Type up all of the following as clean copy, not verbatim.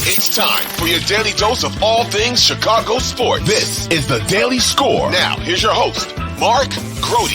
It's time for your daily dose of all things Chicago sports. This is the Daily Score. Now, here's your host, Mark Grote.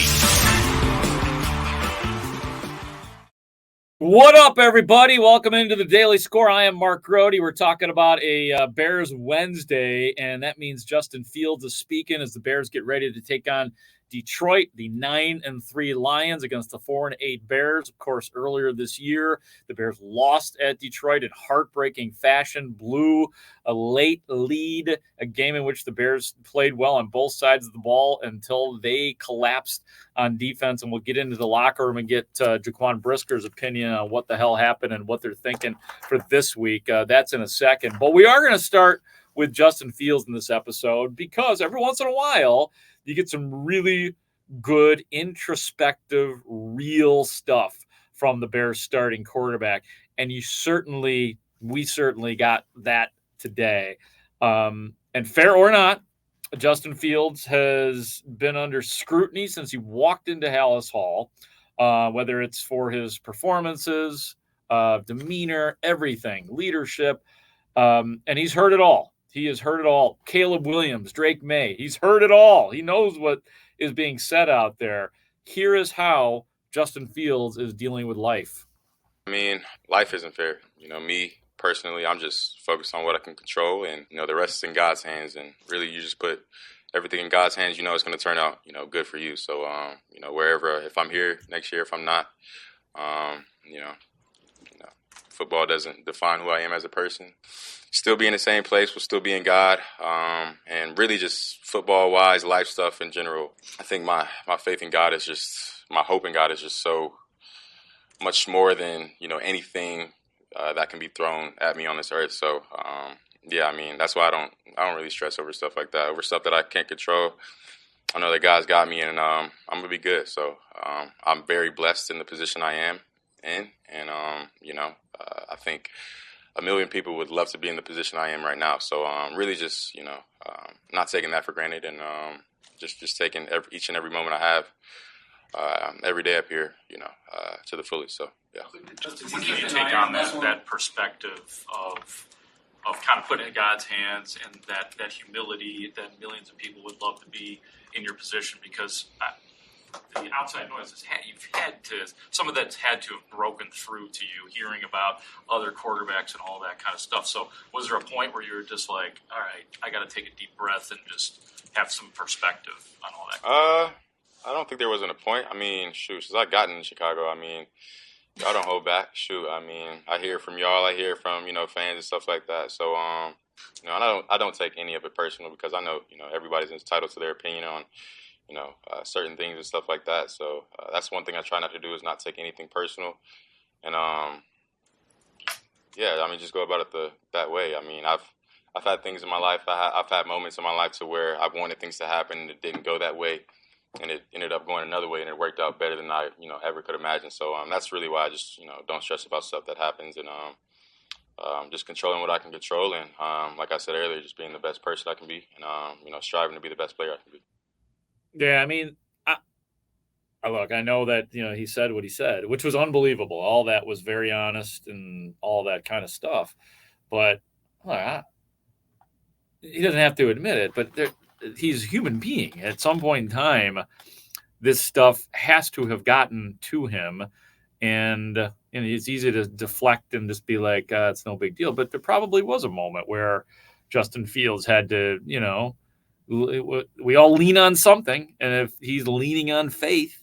What up, everybody? Welcome into the Daily Score. I am Mark Grote. We're talking about a Bears Wednesday, and that means Justin Fields is speaking as the Bears get ready to take on Detroit, the 9-3 Lions against the 4-8 Bears. Of course, earlier this year, the Bears lost at Detroit in heartbreaking fashion, blew a late lead, a game in which the Bears played well on both sides of the ball until they collapsed on defense. And we'll get into the locker room and get Jaquan Brisker's opinion on what the hell happened and what they're thinking for this week. That's in a second. But we are going to start with Justin Fields in this episode because every once in a while, you get some really good, introspective, real stuff from the Bears starting quarterback. And we certainly got that today. And fair or not, Justin Fields has been under scrutiny since he walked into Haugh, whether it's for his performances, demeanor, everything, leadership. And he's heard it all. He has heard it all. Caleb Williams, Drake May, he's heard it all. He knows what is being said out there. Here is how Justin Fields is dealing with life. I mean, life isn't fair. Me personally, I'm just focused on what I can control, and, the rest is in God's hands. And really, you just put everything in God's hands, it's going to turn out, good for you. So, wherever, if I'm here next year, if I'm not, football doesn't define who I am as a person. Still be in the same place, will still be in God, and really just football-wise, life stuff in general. I think my faith in God is just, my hope in God is just so much more than, anything that can be thrown at me on this earth. So, that's why I don't really stress over stuff like that, over stuff that I can't control. I know that God's got me, and I'm going to be good. So I'm very blessed in the position I am in, and, I think a million people would love to be in the position I am right now. So really just, not taking that for granted, and just taking each and every moment I have every day up here, to the fullest. So, yeah. When can you take on that perspective of kind of putting it in God's hands and that humility that millions of people would love to be in your position? Because the outside noise some of that's had to have broken through to you, hearing about other quarterbacks and all that kind of stuff. So was there a point where you were just like, all right, I got to take a deep breath and just have some perspective on all that? I don't think there wasn't a point. I mean, since I got in Chicago, y'all don't hold back. I hear from y'all, I hear from, fans and stuff like that. So, I don't take any of it personal because I know, everybody's entitled to their opinion on, certain things and stuff like that. So that's one thing I try not to do, is not take anything personal. And, just go about it that way. I've had things in my life. I've had moments in my life to where I've wanted things to happen and it didn't go that way. And it ended up going another way, and it worked out better than I, ever could imagine. So that's really why I just, don't stress about stuff that happens, and just controlling what I can control. And like I said earlier, just being the best person I can be, and striving to be the best player I can be. Yeah, look, I know that, he said what he said, which was unbelievable. All that was very honest and all that kind of stuff. But he doesn't have to admit it, but he's a human being. At some point in time, this stuff has to have gotten to him. And it's easy to deflect and just be like, it's no big deal. But there probably was a moment where Justin Fields had to, we all lean on something. And if he's leaning on faith,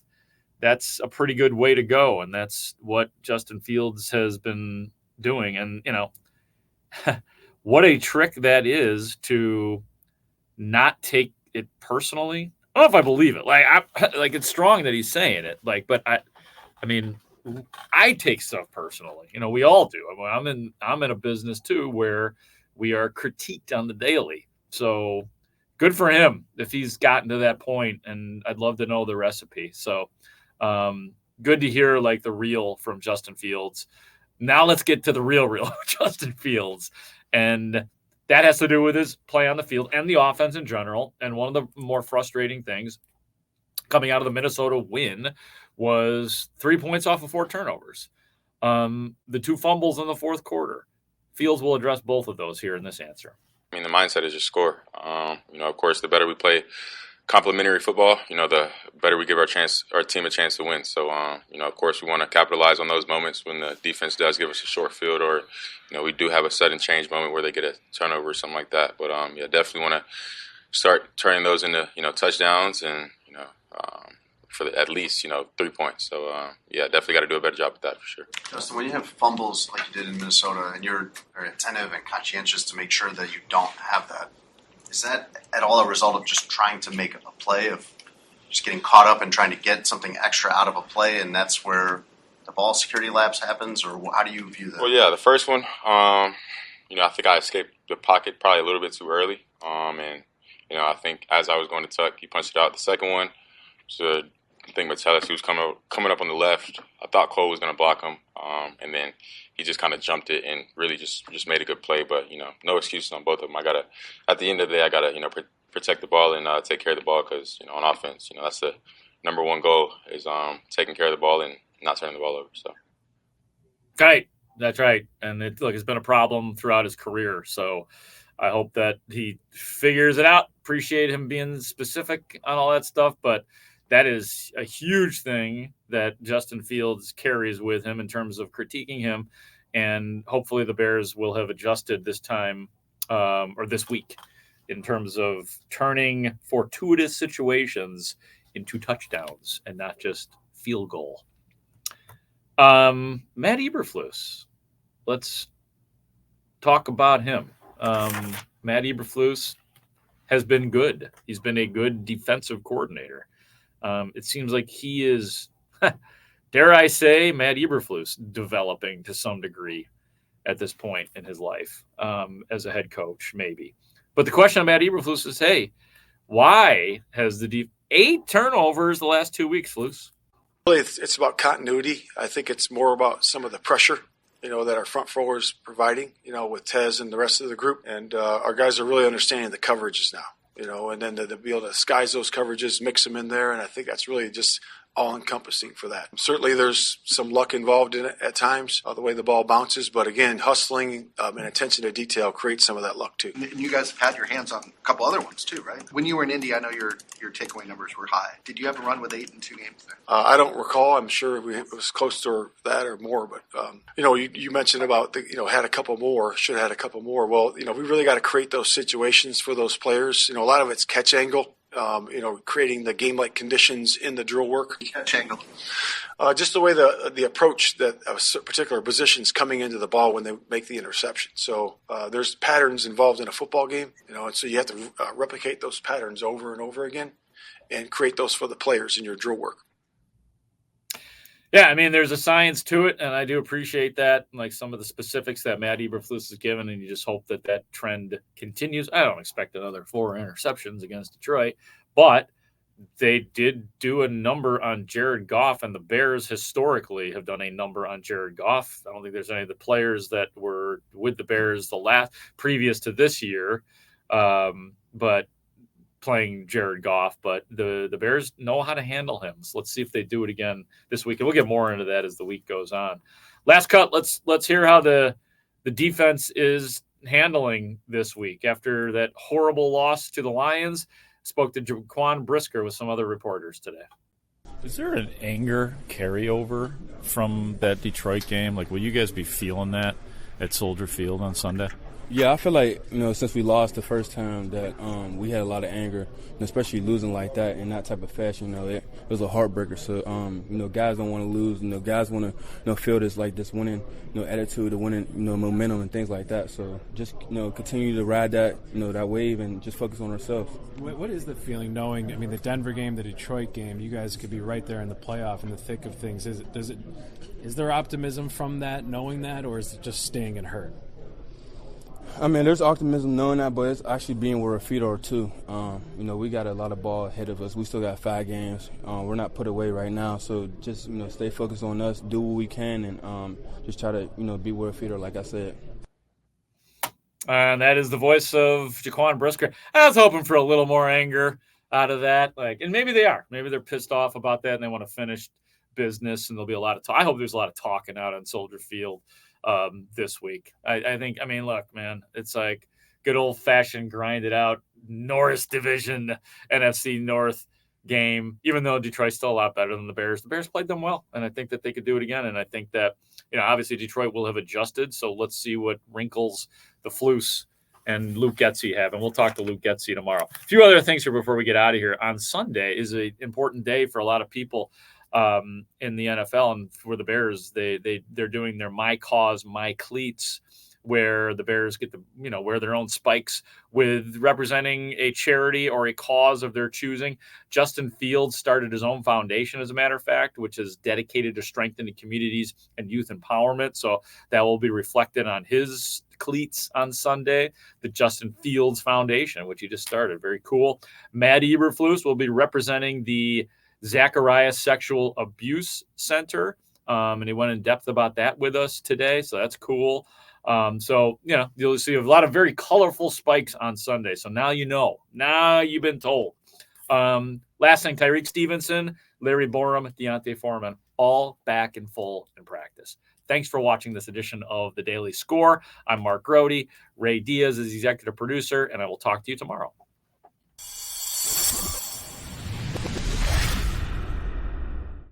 that's a pretty good way to go. And that's what Justin Fields has been doing. And, what a trick that is to not take it personally. I don't know if I believe it. Like it's strong that he's saying it. But I take stuff personally. We all do. I'm in a business too where we are critiqued on the daily. So good for him if he's gotten to that point, and I'd love to know the recipe. So good to hear the real from Justin Fields. Now let's get to the real Justin Fields. And that has to do with his play on the field and the offense in general. And one of the more frustrating things coming out of the Minnesota win was 3 points off of 4 turnovers. The 2 fumbles in the fourth quarter. Fields will address both of those here in this answer. I mean, the mindset is just score. Of course, the better we play complementary football, the better we give our team a chance to win. So, of course, we want to capitalize on those moments when the defense does give us a short field, or, we do have a sudden change moment where they get a turnover or something like that. But, definitely want to start turning those into, touchdowns and, for at least, 3 points. So, definitely got to do a better job with that for sure. Justin, when you have fumbles like you did in Minnesota and you're very attentive and conscientious to make sure that you don't have that, is that at all a result of just trying to make a play, of just getting caught up and trying to get something extra out of a play, and that's where the ball security lapse happens, or how do you view that? Well, yeah, the first one, I think I escaped the pocket probably a little bit too early, and I think as I was going to tuck, he punched it out. The second one, so I think Metellus, he was coming up on the left. I thought Cole was going to block him, and then he just kind of jumped it and really just made a good play. But, no excuses on both of them. At the end of the day, I got to, protect the ball and take care of the ball because, on offense, that's the number one goal is taking care of the ball and not turning the ball over. So, right. That's right. And it's been a problem throughout his career. So I hope that he figures it out. Appreciate him being specific on all that stuff. But that is a huge thing that Justin Fields carries with him in terms of critiquing him. And hopefully the Bears will have adjusted this time or this week in terms of turning fortuitous situations into touchdowns and not just field goal. Matt Eberflus. Let's talk about him. Matt Eberflus has been good. He's been a good defensive coordinator. It seems like he is, dare I say, Matt Eberflus developing to some degree at this point in his life as a head coach, maybe. But the question on Matt Eberflus is, hey, why has the 8 turnovers the last 2 weeks, Flus? Really, it's about continuity. I think it's more about some of the pressure, that our front four is providing, with Tez and the rest of the group. And our guys are really understanding the coverages now, and then to be able to disguise those coverages, mix them in there. And I think that's really just all-encompassing for that. Certainly there's some luck involved in it at times, the way the ball bounces. But again, hustling and attention to detail creates some of that luck too. And you guys have had your hands on a couple other ones too, right? When you were in Indy, I know your takeaway numbers were high. Did you have a run with 8 in 2 games there? I don't recall. I'm sure it was close to that or more. But, you mentioned about, had a couple more, should have had a couple more. Well, we really got to create those situations for those players. A lot of it's catch angle. Creating the game-like conditions in the drill work. Catch angle. Just the way the approach that a particular positions coming into the ball when they make the interception. So there's patterns involved in a football game, and so you have to replicate those patterns over and over again and create those for the players in your drill work. Yeah, I mean, there's a science to it, and I do appreciate that, like some of the specifics that Matt Eberflus has given, and you just hope that trend continues. I don't expect another 4 interceptions against Detroit, but they did do a number on Jared Goff, and the Bears historically have done a number on Jared Goff. I don't think there's any of the players that were with the Bears previous to this year, but playing Jared Goff, but the Bears know how to handle him. So let's see if they do it again this week. And we'll get more into that as the week goes on. Last cut, let's hear how the defense is handling this week. After that horrible loss to the Lions, spoke to Jaquan Brisker with some other reporters today. Is there an anger carryover from that Detroit game? Like, will you guys be feeling that at Soldier Field on Sunday? Yeah, I feel like, since we lost the first time that we had a lot of anger, especially losing like that in that type of fashion. It was a heartbreaker. So, guys don't want to lose. Guys want to feel this winning, attitude, the winning, momentum and things like that. So just, continue to ride that, that wave and just focus on ourselves. What is the feeling knowing, the Denver game, the Detroit game, you guys could be right there in the playoff in the thick of things. Is there optimism from that, knowing that, or is it just sting and hurt? There's optimism knowing that, but it's actually being where our feet are too. We got a lot of ball ahead of us. We still got 5 games. We're not put away right now, so just stay focused on us, do what we can, and just try to be where our feet are, like I said. And that is the voice of Jaquan Brisker. I was hoping for a little more anger out of that, and maybe they are. Maybe they're pissed off about that and they want to finish business, and there'll be a lot of talk. I hope there's a lot of talking out on Soldier Field this week. I think, look, man, it's like good old fashioned grinded out Norris Division NFC North game, even though Detroit's still a lot better than the Bears played them well. And I think that they could do it again. And I think that, obviously Detroit will have adjusted. So let's see what wrinkles the Flus and Luke Getsy have. And we'll talk to Luke Getsy tomorrow. A few other things here before we get out of here. On Sunday is an important day for a lot of people in the NFL, and for the Bears, they're doing their My Cause, My Cleats, where the Bears get to, wear their own spikes with representing a charity or a cause of their choosing. Justin Fields started his own foundation, as a matter of fact, which is dedicated to strengthening communities and youth empowerment. So that will be reflected on his cleats on Sunday, the Justin Fields Foundation, which he just started. Very cool. Matt Eberflus will be representing the Zacharias Sexual Abuse Center. And he went in depth about that with us today. So that's cool. So, you'll see a lot of very colorful spikes on Sunday. So now now you've been told. Last thing, Tyreek Stevenson, Larry Borum, Deontay Foreman, all back in full in practice. Thanks for watching this edition of The Daily Score. I'm Mark Grote. Ray Diaz is executive producer, and I will talk to you tomorrow.